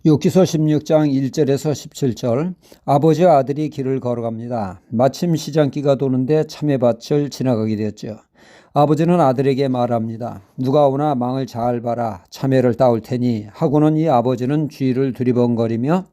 욥기서 16장 1절에서 17절. 아버지와 아들이 길을 걸어갑니다. 마침 시장기가 도는데 참외밭을 지나가게 되었죠. 아버지는 아들에게 말합니다. 누가 오나 망을 잘 봐라, 참외를 따올 테니 하고는 이 아버지는 쥐를 두리번거리며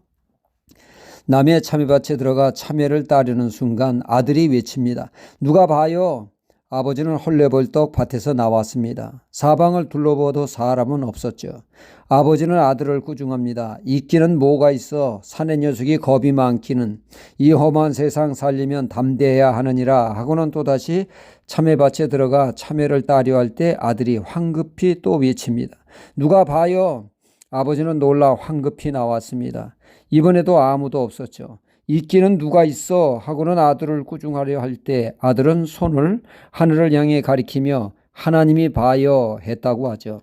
남의 참외밭에 들어가 참외를 따려는 순간 아들이 외칩니다. 누가 봐요. 아버지는 헐레벌떡 밭에서 나왔습니다. 사방을 둘러보아도 사람은 없었죠. 아버지는 아들을 꾸중합니다. 있기는 뭐가 있어. 사내 녀석이 겁이 많기는. 이 험한 세상 살리면 담대해야 하느니라 하고는 또다시 참외밭에 들어가 참외를 따려 할 때 아들이 황급히 또 외칩니다. 누가 봐요. 아버지는 놀라 황급히 나왔습니다. 이번에도 아무도 없었죠. 있기는 누가 있어 하고는 아들을 꾸중하려 할 때 아들은 손을 하늘을 향해 가리키며 하나님이 봐요 했다고 하죠.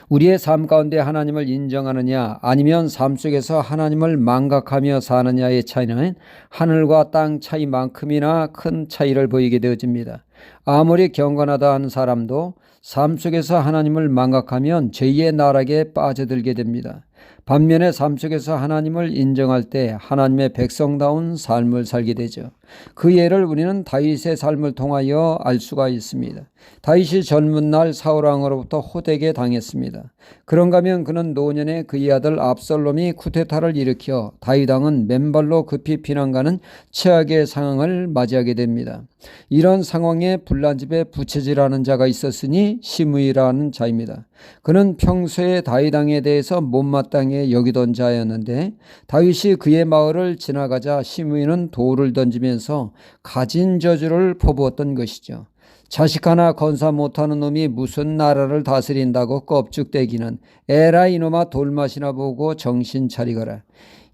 우리의 삶 가운데 하나님을 인정하느냐 아니면 삶 속에서 하나님을 망각하며 사느냐의 차이는 하늘과 땅 차이만큼이나 큰 차이를 보이게 되어집니다. 아무리 경건하다 하는 사람도 삶 속에서 하나님을 망각하면 죄의 나락에 빠져들게 됩니다. 반면에 삶 속에서 하나님을 인정할 때 하나님의 백성다운 삶을 살게 되죠. 그 예를 우리는 다윗의 삶을 통하여 알 수가 있습니다. 다윗이 젊은 날 사울왕으로부터 호되게 당했습니다. 그런가 하면 그는 노년에 그의 아들 압살롬이 쿠데타를 일으켜 다윗 왕은 맨발로 급히 피난가는 최악의 상황을 맞이하게 됩니다. 이런 상황에 불난 집에 부채질하는 자가 있었으니 시므이라는 자입니다. 그는 평소에 다윗 왕에 대해서 못마땅해 여기던 자였는데 다윗이 그의 마을을 지나가자 시므이는 돌을 던지면서 가진 저주를 퍼부었던 것이죠. 자식 하나 건사 못하는 놈이 무슨 나라를 다스린다고 껍죽대기는. 에라 이놈아 돌맛이나 보고 정신 차리거라.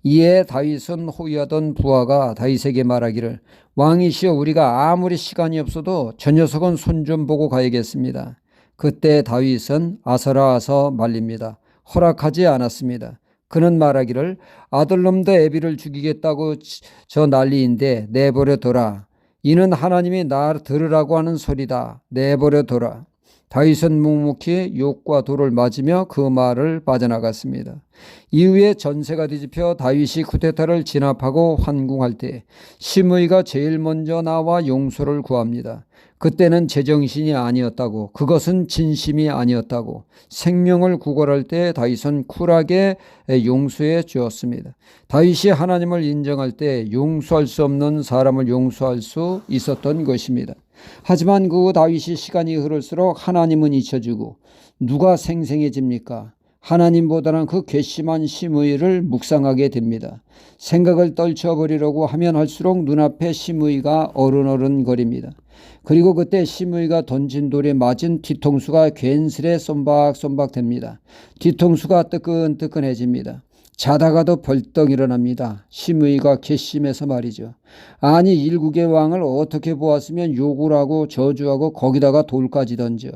이에 다윗은 호위하던 부하가 다윗에게 말하기를 왕이시여 우리가 아무리 시간이 없어도 저 녀석은 손 좀 보고 가야겠습니다. 그때 다윗은 아서라서 말립니다. 허락하지 않았습니다. 그는 말하기를 아들놈도 애비를 죽이겠다고 저 난리인데 내버려둬라. 이는 하나님이 나 들으라고 하는 소리다. 내버려둬라. 다윗은 묵묵히 욕과 돌을 맞으며 그 말을 빠져나갔습니다. 이후에 전세가 뒤집혀 다윗이 쿠데타를 진압하고 환궁할 때 시므이가 제일 먼저 나와 용서를 구합니다. 그때는 제정신이 아니었다고, 그것은 진심이 아니었다고, 생명을 구걸할 때 다윗은 쿨하게 용서해 주었습니다. 다윗이 하나님을 인정할 때 용서할 수 없는 사람을 용서할 수 있었던 것입니다. 하지만 그 다윗이 시간이 흐를수록 하나님은 잊혀지고 누가 생생해집니까? 하나님보다는 그 괘씸한 시므이를 묵상하게 됩니다. 생각을 떨쳐버리려고 하면 할수록 눈앞에 시므이가 어른어른거립니다. 그리고 그때 시므이가 던진 돌에 맞은 뒤통수가 괜스레 쏨박쏨박 됩니다. 뒤통수가 뜨끈뜨끈해집니다. 자다가도 벌떡 일어납니다. 시므이가 괘씸해서 말이죠. 아니 일국의 왕을 어떻게 보았으면 욕을 하고 저주하고 거기다가 돌까지 던져.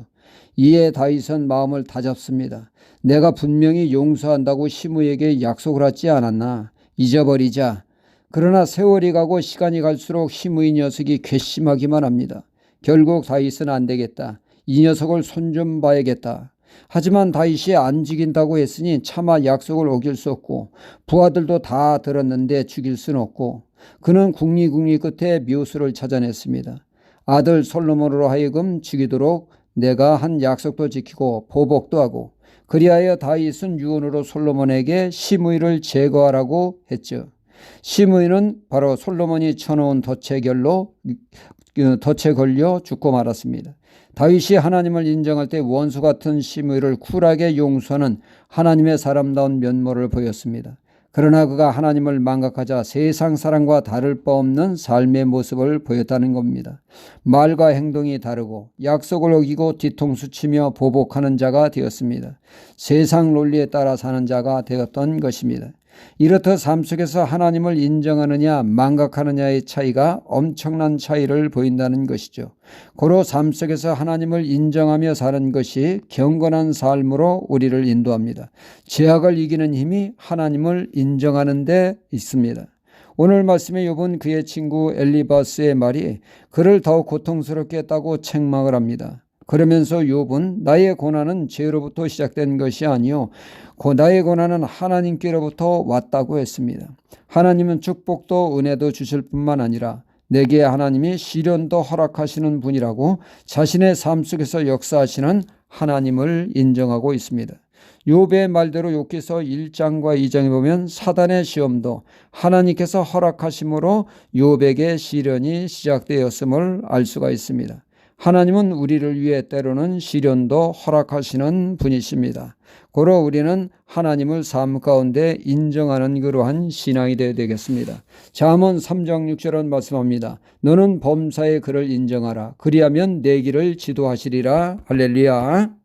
이에 다윗은 마음을 다잡습니다. 내가 분명히 용서한다고 시므이에게 약속을 하지 않았나. 잊어버리자. 그러나 세월이 가고 시간이 갈수록 시므이 녀석이 괘씸하기만 합니다. 결국 다윗은 안 되겠다. 이 녀석을 손 좀 봐야겠다. 하지만 다윗이 안 죽인다고 했으니 차마 약속을 어길 수 없고 부하들도 다 들었는데 죽일 수는 없고 그는 궁리궁리 끝에 묘수를 찾아냈습니다. 아들 솔로몬으로 하여금 죽이도록 내가 한 약속도 지키고 보복도 하고 그리하여 다윗은 유언으로 솔로몬에게 시므이를 제거하라고 했죠. 시므이는 바로 솔로몬이 쳐놓은 덫에 걸려 죽고 말았습니다. 다윗이 하나님을 인정할 때 원수 같은 시므이를 쿨하게 용서하는 하나님의 사람다운 면모를 보였습니다. 그러나 그가 하나님을 망각하자 세상 사람과 다를 바 없는 삶의 모습을 보였다는 겁니다. 말과 행동이 다르고 약속을 어기고 뒤통수 치며 보복하는 자가 되었습니다. 세상 논리에 따라 사는 자가 되었던 것입니다. 이렇듯 삶 속에서 하나님을 인정하느냐 망각하느냐의 차이가 엄청난 차이를 보인다는 것이죠. 고로 삶 속에서 하나님을 인정하며 사는 것이 경건한 삶으로 우리를 인도합니다. 죄악을 이기는 힘이 하나님을 인정하는 데 있습니다. 오늘 말씀에 욥은 그의 친구 엘리바스의 말이 그를 더욱 고통스럽게 했다고 책망을 합니다. 그러면서 욥은 나의 고난은 죄로부터 시작된 것이 아니요 나의 고난은 하나님께로부터 왔다고 했습니다. 하나님은 축복도 은혜도 주실 뿐만 아니라 내게 하나님이 시련도 허락하시는 분이라고 자신의 삶 속에서 역사하시는 하나님을 인정하고 있습니다. 욥의 말대로 욥기서 1장과 2장에 보면 사단의 시험도 하나님께서 허락하심으로 욥에게 시련이 시작되었음을 알 수가 있습니다. 하나님은 우리를 위해 때로는 시련도 허락하시는 분이십니다. 고로 우리는 하나님을 삶 가운데 인정하는 그러한 신앙이 되어야 되겠습니다. 잠언 3장 6절은 말씀합니다. 너는 범사의 그를 인정하라. 그리하면 내 길을 지도하시리라. 할렐루야.